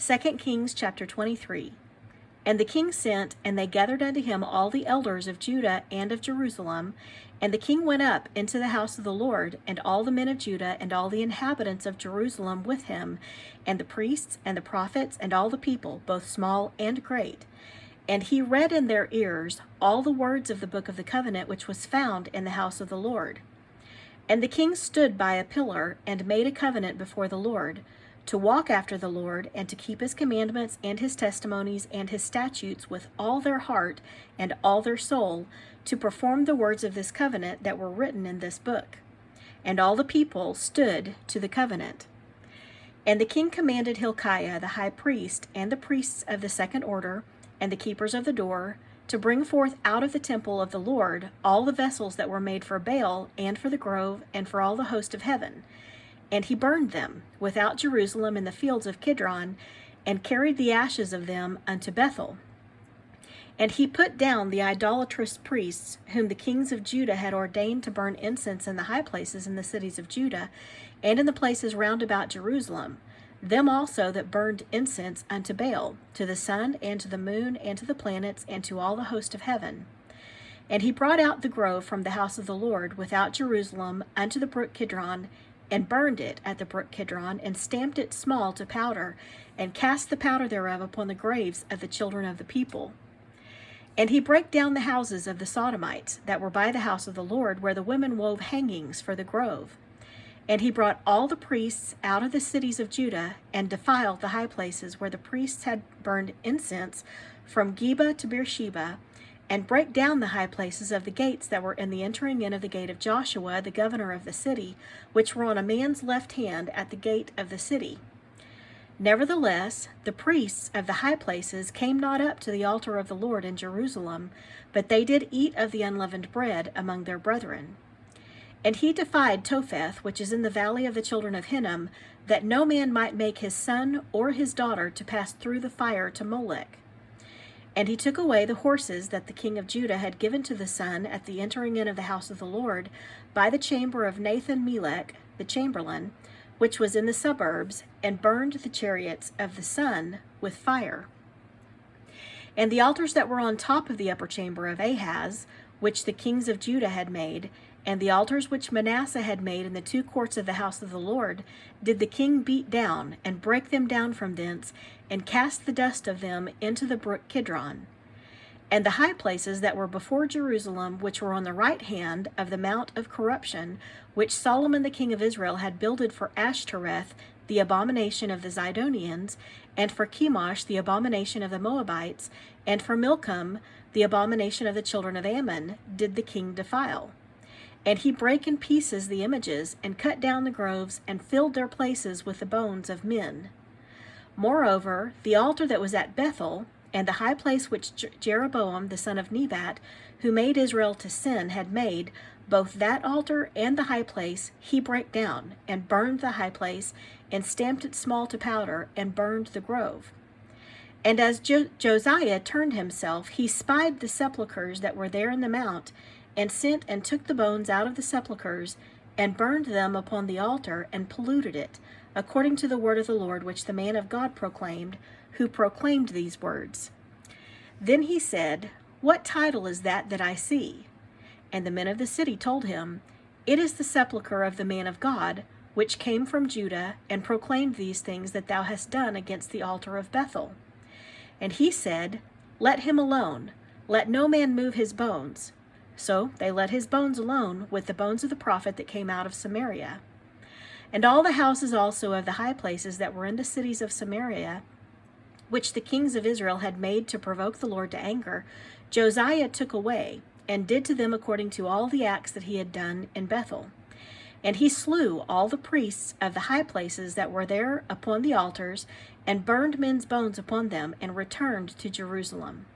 2 Kings chapter 23. And the king sent, and they gathered unto him all the elders of Judah and of Jerusalem. And the king went up into the house of the Lord, and all the men of Judah and all the inhabitants of Jerusalem with him, and the priests and the prophets and all the people, both small and great. And he read in their ears all the words of the book of the covenant which was found in the house of the Lord. And the king stood by a pillar, and made a covenant before the Lord, to walk after the Lord, and to keep his commandments and his testimonies and his statutes with all their heart and all their soul, to perform the words of this covenant that were written in this book. And all the people stood to the covenant. And the king commanded Hilkiah the high priest, and the priests of the second order, and the keepers of the door, to bring forth out of the temple of the Lord all the vessels that were made for Baal, and for the grove, and for all the host of heaven. And he burned them without Jerusalem in the fields of Kidron, and carried the ashes of them unto Bethel. And he put down the idolatrous priests, whom the kings of Judah had ordained to burn incense in the high places in the cities of Judah, and in the places round about Jerusalem, them also that burned incense unto Baal, to the sun, and to the moon, and to the planets, and to all the host of heaven. And he brought out the grove from the house of the Lord without Jerusalem unto the brook Kidron, and burned it at the brook Kidron, and stamped it small to powder, and cast the powder thereof upon the graves of the children of the people. And he brake down the houses of the Sodomites that were by the house of the Lord, where the women wove hangings for the grove. And he brought all the priests out of the cities of Judah, and defiled the high places where the priests had burned incense, from Geba to Beersheba, and brake down the high places of the gates that were in the entering in of the gate of Joshua, the governor of the city, which were on a man's left hand at the gate of the city. Nevertheless, the priests of the high places came not up to the altar of the Lord in Jerusalem, but they did eat of the unleavened bread among their brethren. And he defied Topheth, which is in the valley of the children of Hinnom, that no man might make his son or his daughter to pass through the fire to Molech. And he took away the horses that the king of Judah had given to the sun at the entering in of the house of the Lord, by the chamber of Nathan-Melech, the chamberlain, which was in the suburbs, and burned the chariots of the sun with fire. And the altars that were on top of the upper chamber of Ahaz, which the kings of Judah had made, and the altars which Manasseh had made in the two courts of the house of the Lord, did the king beat down, and break them down from thence, and cast the dust of them into the brook Kidron. And the high places that were before Jerusalem, which were on the right hand of the mount of corruption, which Solomon the king of Israel had builded for Ashtoreth, the abomination of the Zidonians, and for Chemosh, the abomination of the Moabites, and for Milcom, the abomination of the children of Ammon, did the king defile. And he brake in pieces the images, and cut down the groves, and filled their places with the bones of men. Moreover, the altar that was at Bethel, and the high place which Jeroboam the son of Nebat, who made Israel to sin, had made, both that altar and the high place he brake down, and burned the high place, and stamped it small to powder, and burned the grove. And as Josiah turned himself, he spied the sepulchres that were there in the mount, and sent and took the bones out of the sepulchres, and burned them upon the altar, and polluted it, according to the word of the Lord which the man of God proclaimed, who proclaimed these words. Then he said, What title is that I see? And the men of the city told him, It is the sepulchre of the man of God, which came from Judah, and proclaimed these things that thou hast done against the altar of Bethel. And he said, Let him alone, let no man move his bones. So they let his bones alone, with the bones of the prophet that came out of Samaria. And all the houses also of the high places that were in the cities of Samaria, which the kings of Israel had made to provoke the Lord to anger, Josiah took away, and did to them according to all the acts that he had done in Bethel. And he slew all the priests of the high places that were there upon the altars, and burned men's bones upon them, and returned to Jerusalem.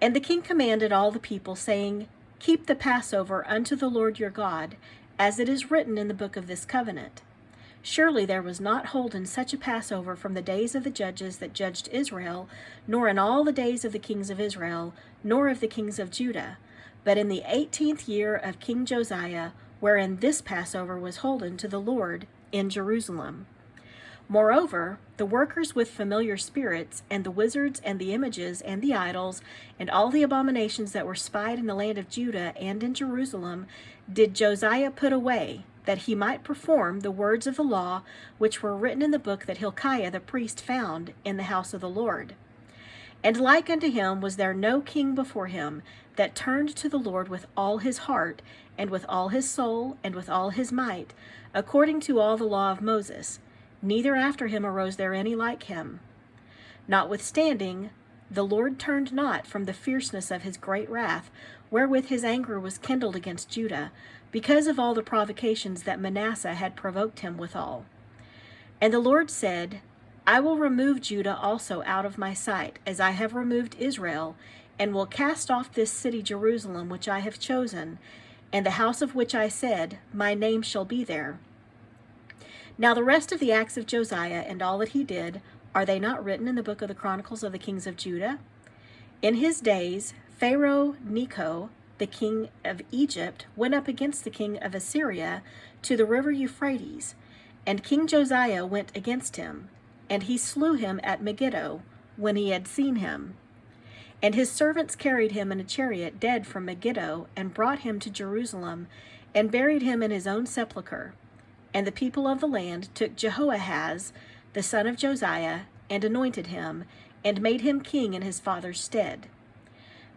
And the king commanded all the people, saying, Keep the Passover unto the Lord your God, as it is written in the book of this covenant. Surely there was not holden such a Passover from the days of the judges that judged Israel, nor in all the days of the kings of Israel, nor of the kings of Judah, but in the 18th year of King Josiah, wherein this Passover was holden to the Lord in Jerusalem. Moreover, the workers with familiar spirits, and the wizards, and the images, and the idols, and all the abominations that were spied in the land of Judah and in Jerusalem, did Josiah put away, that he might perform the words of the law which were written in the book that Hilkiah the priest found in the house of the Lord. And like unto him was there no king before him that turned to the Lord with all his heart, and with all his soul, and with all his might, according to all the law of Moses. Neither after him arose there any like him. Notwithstanding, the Lord turned not from the fierceness of his great wrath, wherewith his anger was kindled against Judah, because of all the provocations that Manasseh had provoked him withal. And the Lord said, I will remove Judah also out of my sight, as I have removed Israel, and will cast off this city Jerusalem which I have chosen, and the house of which I said, My name shall be there. Now the rest of the acts of Josiah and all that he did, are they not written in the book of the Chronicles of the kings of Judah? In his days, Pharaoh Necho, the king of Egypt, went up against the king of Assyria to the river Euphrates, and King Josiah went against him, and he slew him at Megiddo, when he had seen him. And his servants carried him in a chariot dead from Megiddo, and brought him to Jerusalem, and buried him in his own sepulchre. And the people of the land took Jehoahaz, the son of Josiah, and anointed him, and made him king in his father's stead.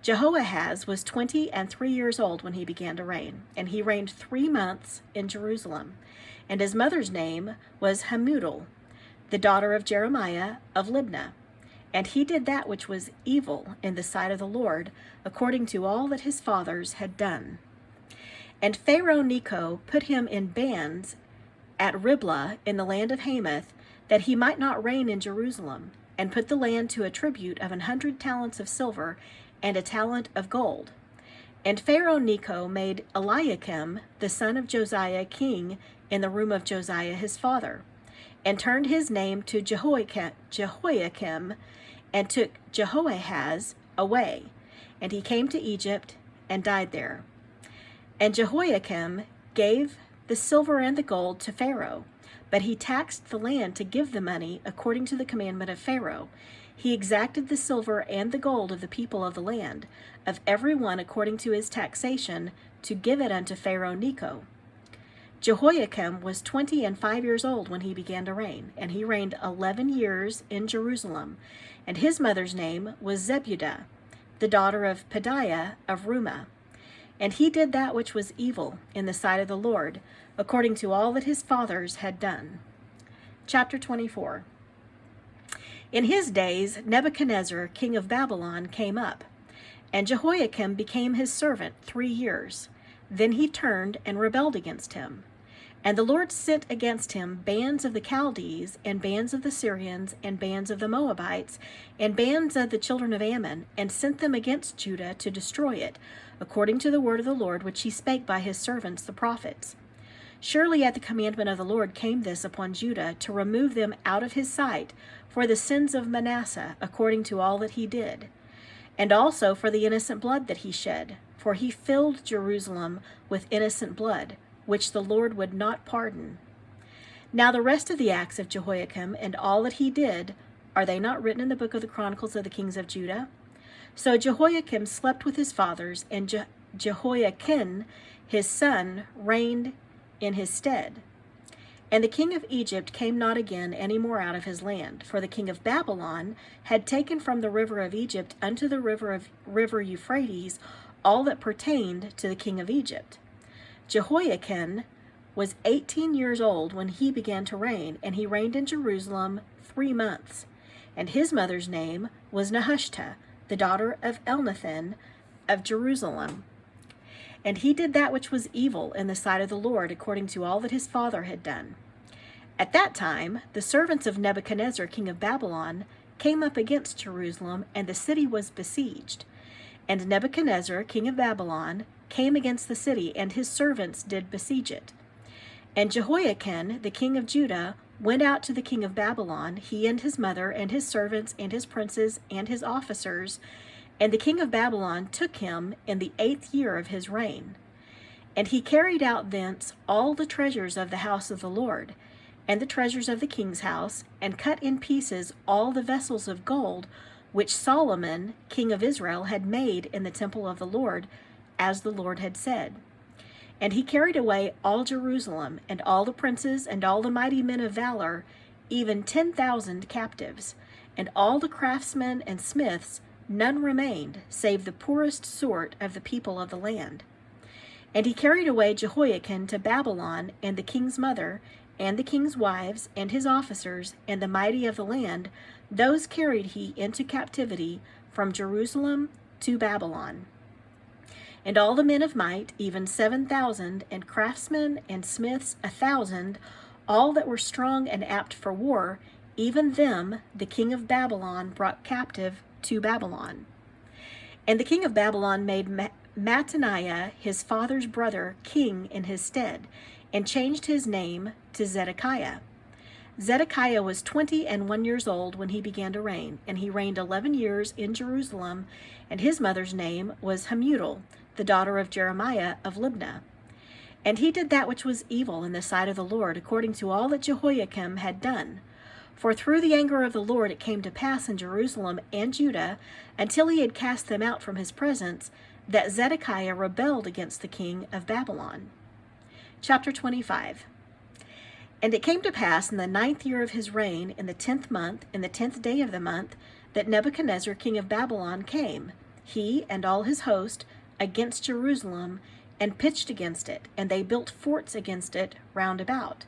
Jehoahaz was 23 years old when he began to reign, and he reigned 3 months in Jerusalem. And his mother's name was Hamudal, the daughter of Jeremiah of Libnah. And he did that which was evil in the sight of the Lord, according to all that his fathers had done. And Pharaoh Necho put him in bands at Riblah in the land of Hamath, that he might not reign in Jerusalem, and put the land to a tribute of 100 talents of silver, and a talent of gold. And Pharaoh Necho made Eliakim, the son of Josiah, king in the room of Josiah his father, and turned his name to Jehoiakim, and took Jehoahaz away. And he came to Egypt, and died there. And Jehoiakim gave the silver and the gold to Pharaoh, but he taxed the land to give the money according to the commandment of Pharaoh. He exacted the silver and the gold of the people of the land, of every one according to his taxation, to give it unto Pharaoh Necho. Jehoiakim was 25 years old when he began to reign, and he reigned 11 years in Jerusalem. And his mother's name was Zebudah, the daughter of Pedaiah of Rumah. And he did that which was evil in the sight of the Lord, according to all that his fathers had done. Chapter 24. In his days Nebuchadnezzar, king of Babylon, came up, and Jehoiakim became his servant 3 years. Then he turned and rebelled against him. And the Lord sent against him bands of the Chaldees, and bands of the Syrians, and bands of the Moabites, and bands of the children of Ammon, and sent them against Judah to destroy it, according to the word of the Lord which he spake by his servants the prophets. Surely at the commandment of the Lord came this upon Judah, to remove them out of his sight, for the sins of Manasseh, according to all that he did, and also for the innocent blood that he shed, for he filled Jerusalem with innocent blood, which the Lord would not pardon. Now the rest of the acts of Jehoiakim and all that he did, are they not written in the book of the Chronicles of the kings of Judah? So Jehoiakim slept with his fathers, and Jehoiachin his son reigned in his stead. And the king of Egypt came not again any more out of his land, for the king of Babylon had taken from the river of Egypt unto the river Euphrates all that pertained to the king of Egypt. Jehoiachin was 18 years old when he began to reign, and he reigned in Jerusalem 3 months. And his mother's name was Nehushta, the daughter of Elnathan of Jerusalem. And he did that which was evil in the sight of the Lord, according to all that his father had done. At that time, the servants of Nebuchadnezzar, king of Babylon, came up against Jerusalem, and the city was besieged. And Nebuchadnezzar, king of Babylon, came against the city, and his servants did besiege it. And Jehoiachin, the king of Judah, went out to the king of Babylon, he and his mother, and his servants, and his princes, and his officers. And the king of Babylon took him in the 8th year of his reign. And he carried out thence all the treasures of the house of the Lord, and the treasures of the king's house, and cut in pieces all the vessels of gold which Solomon, king of Israel, had made in the temple of the Lord, as the Lord had said. And he carried away all Jerusalem, and all the princes, and all the mighty men of valor, even 10,000 captives. And all the craftsmen and smiths, none remained, save the poorest sort of the people of the land. And he carried away Jehoiakim to Babylon, and the king's mother, and the king's wives, and his officers, and the mighty of the land, those carried he into captivity from Jerusalem to Babylon. And all the men of might, even 7,000, and craftsmen and smiths 1,000, all that were strong and apt for war, even them the king of Babylon brought captive to Babylon. And the king of Babylon made Mattaniah, his father's brother, king in his stead, and changed his name to Zedekiah. Zedekiah was 21 years old when he began to reign, and he reigned 11 years in Jerusalem, and his mother's name was Hamutal, the daughter of Jeremiah of Libnah. And he did that which was evil in the sight of the Lord, according to all that Jehoiakim had done. For through the anger of the Lord it came to pass in Jerusalem and Judah, until he had cast them out from his presence, that Zedekiah rebelled against the king of Babylon. Chapter 25. And it came to pass in the 9th year of his reign, in the 10th month, in the 10th day of the month, that Nebuchadnezzar king of Babylon came, he and all his host, against Jerusalem, and pitched against it, and they built forts against it round about.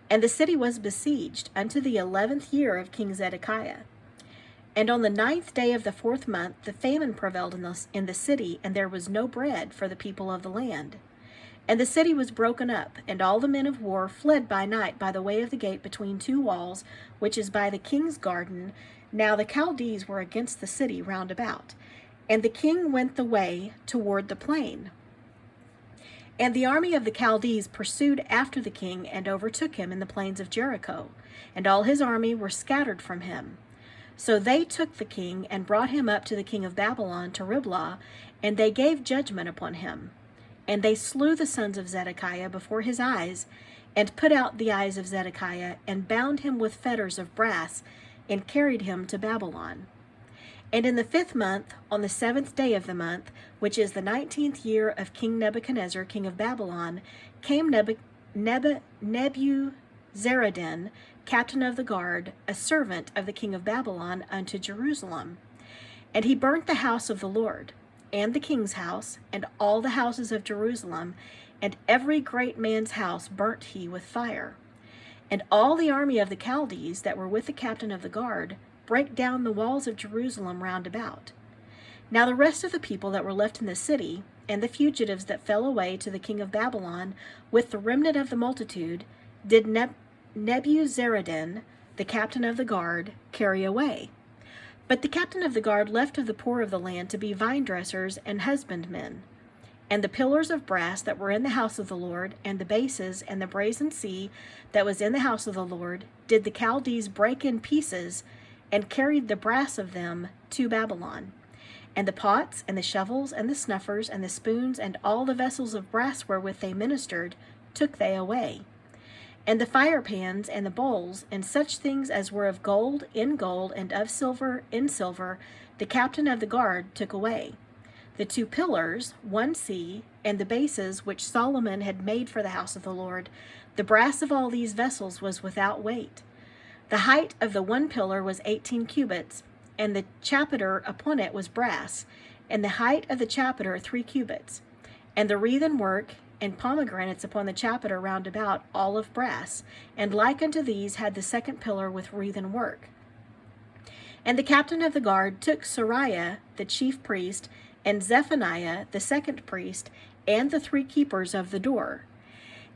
And the city was besieged unto the 11th year of King Zedekiah. And on the 9th day of the 4th month the famine prevailed in the city, and there was no bread for the people of the land. And the city was broken up, and all the men of war fled by night by the way of the gate between two walls, which is by the king's garden. Now the Chaldees were against the city round about. And the king went the way toward the plain. And the army of the Chaldees pursued after the king, and overtook him in the plains of Jericho, and all his army were scattered from him. So they took the king, and brought him up to the king of Babylon to Riblah, and they gave judgment upon him. And they slew the sons of Zedekiah before his eyes, and put out the eyes of Zedekiah, and bound him with fetters of brass, and carried him to Babylon. And in the 5th month, on the 7th day of the month, which is the 19th year of King Nebuchadnezzar, king of Babylon, came Nebuzaradan, captain of the guard, a servant of the king of Babylon, unto Jerusalem. And he burnt the house of the Lord, and the king's house, and all the houses of Jerusalem, and every great man's house burnt he with fire. And all the army of the Chaldees that were with the captain of the guard brake down the walls of Jerusalem round about. Now the rest of the people that were left in the city, and the fugitives that fell away to the king of Babylon, with the remnant of the multitude, did Nebuzaradan, the captain of the guard, carry away. But the captain of the guard left of the poor of the land to be vine dressers and husbandmen. And the pillars of brass that were in the house of the Lord, and the bases, and the brazen sea that was in the house of the Lord, did the Chaldees break in pieces, and carried the brass of them to Babylon. And the pots, and the shovels, and the snuffers, and the spoons, and all the vessels of brass wherewith they ministered, took they away. And the fire pans, and the bowls, and such things as were of gold in gold, and of silver in silver, the captain of the guard took away. The 2 pillars, 1 sea, and the bases which Solomon had made for the house of the Lord, the brass of all these vessels was without weight. The height of the 1 pillar was 18 cubits, and the chapiter upon it was brass, and the height of the chapiter 3 cubits. And the wreathen work and pomegranates upon the chapiter round about, all of brass, and like unto these had the 2nd pillar with wreathen work. And the captain of the guard took Sariah the chief priest, and Zephaniah the 2nd priest, and the 3 keepers of the door.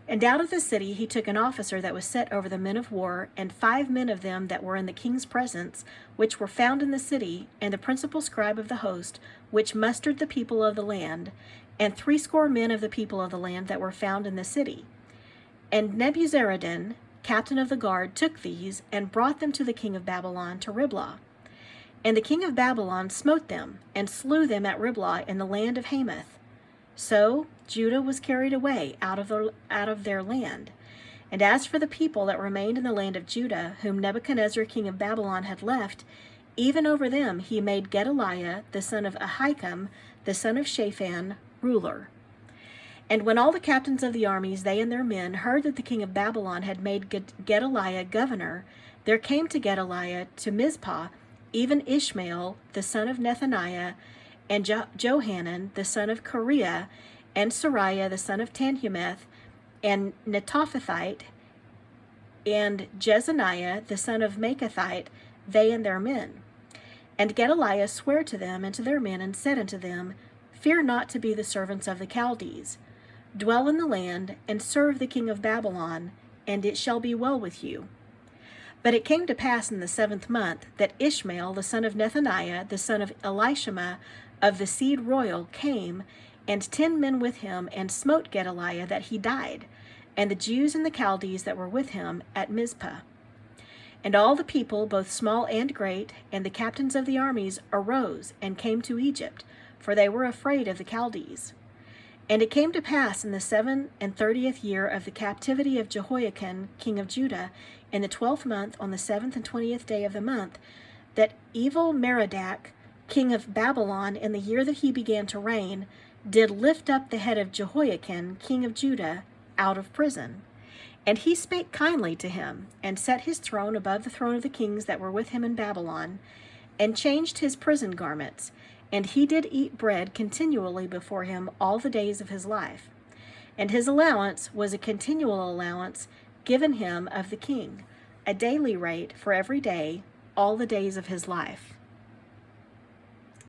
And out of the city he took an officer that was set over the men of war, and 5 men of them that were in the king's presence, which were found in the city, and the principal scribe of the host, which mustered the people of the land, and 60 men of the people of the land that were found in the city. And Nebuzaradan, captain of the guard, took these, and brought them to the king of Babylon to Riblah. And the king of Babylon smote them, and slew them at Riblah in the land of Hamath. So Judah was carried away out of their land. And as for the people that remained in the land of Judah, whom Nebuchadnezzar king of Babylon had left, even over them he made Gedaliah the son of Ahikam, the son of Shaphan, ruler. And when all the captains of the armies, they and their men, heard that the king of Babylon had made Gedaliah governor, there came to Gedaliah to Mizpah even Ishmael the son of Nethaniah, and Johanan the son of Kareah, and Sariah the son of Tanhumeth, and Netophathite, and Jezaniah the son of Maachathite, they and their men. And Gedaliah sware to them and to their men, and said unto them, Fear not to be the servants of the Chaldees. Dwell in the land, and serve the king of Babylon, and it shall be well with you. But it came to pass in the 7th month that Ishmael the son of Nethaniah, the son of Elishama, of the seed royal, came, and 10 men with him, and smote Gedaliah that he died, and the Jews and the Chaldees that were with him at Mizpah. And all the people, both small and great, and the captains of the armies, arose and came to Egypt, for they were afraid of the Chaldees. And it came to pass in the 37th year of the captivity of Jehoiakim, king of Judah, in the 12th month, on the 7th and 20th day of the month, that Evil-Merodach, king of Babylon, in the year that he began to reign, did lift up the head of Jehoiakim, king of Judah, out of prison. And he spake kindly to him, and set his throne above the throne of the kings that were with him in Babylon, and changed his prison garments, and he did eat bread continually before him all the days of his life. And his allowance was a continual allowance given him of the king, a daily rate for every day, all the days of his life.